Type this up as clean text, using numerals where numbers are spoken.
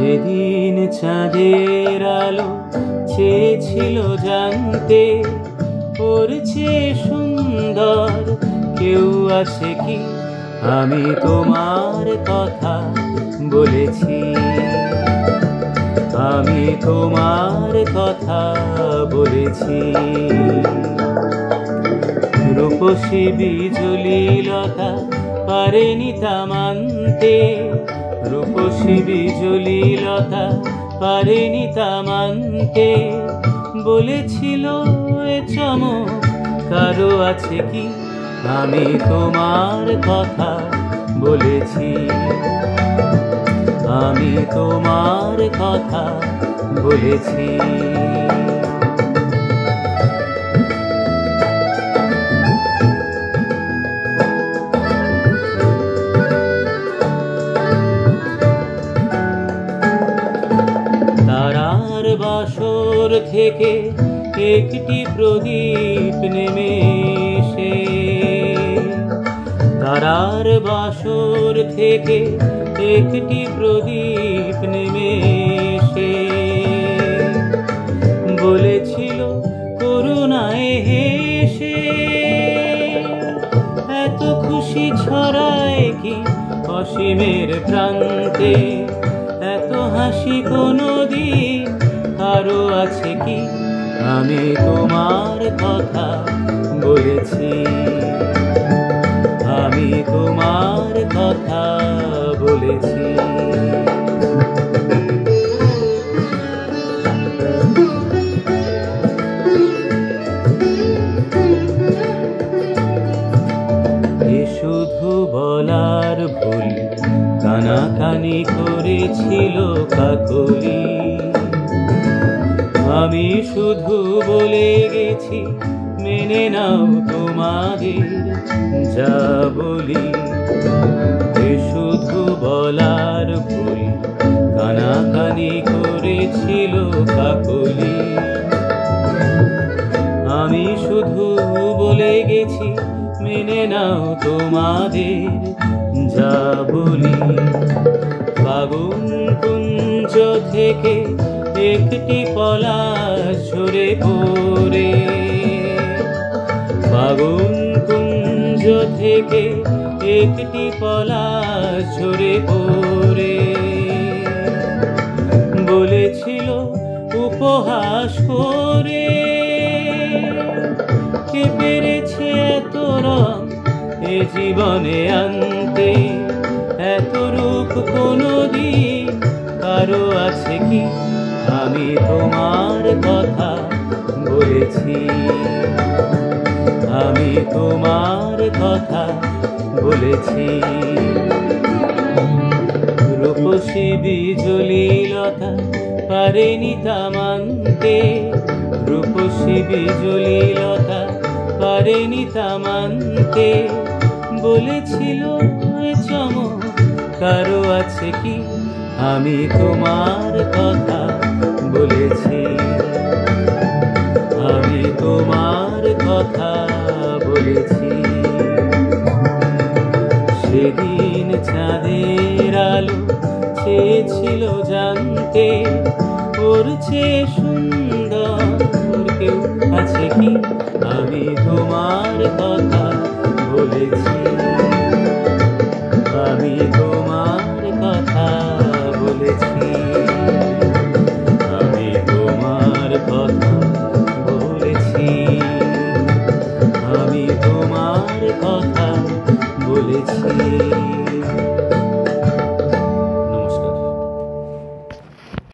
সেদিন চাঁদের আলো চেয়েছিল জানতে, ওর চেয়ে সুন্দর কেউ আছে কি? আমি তোমার কথা বলেছি, আমি তোমার কথা বলেছি। রূপসী বিজুলি লতা পারেনি তা মানতে, রূপসী বিজুলি লতা পারেনি তা মানতে। বলেছিল এ চমক কারো আছে কি? আমি তোমার কথা বলেছি, আমি তোমার কথা বলেছি। তারার বাসর থেকে একটি প্রদীপ নেমে এসে, তারার বাসর থেকে একটি প্রদীপ নেমে এসে বলেছিল করুণায় হেসে, এত খুশি ছড়ায় কি অসীমের প্রান্তে? এত হাসি কোনদিন কারো আছে কি? আমি তোমার কথা বলেছি, আমি তোমার কথা বলেছি। এ শুধু বলার ভুল, কানাকানি করেছিল কাকলি। আমি শুধু বলে গেছি মেনে নাও তোমাদের যা বলি। এ শুধু বলার ভুল, কানাকানি করেছিল কাকলি। আমি শুধু বলে গেছি মেনে নাও তোমাদের যা বলি। ফাগুন কুঞ্জ থেকে একটি পলাশ ঝরে পড়ে, ফাগুন কুঞ্জ থেকে একটি পলাশ ঝরে পড়ে বলেছিল উপহাস করে, কে পেরেছে এত রং এ জীবনে আনতে? এত রূপ কোনদিন কারো আছে কি? আমি তোমার কথা বলেছি, আমি তোমার কথা বলেছি। রূপসী বিজুলি লতা পারেনি তা মানতে, রূপসী বিজুলি লতা পারেনি তা মানতে। বলেছিল এ চমক কারো আছে কি? আমি তোমার কথা বলেছি, আমি তোমার কথা বলেছি। সেদিন চাঁদের আলো চেয়েছিল জানতে, ওর চেয়ে সুন্দর কেউ আছে কি? আমি তোমার কথা বলেছি, আমি তোমার কথা বলেছি, আমি তোমার কথা বলেছি, আমি তোমার কথা বলেছি।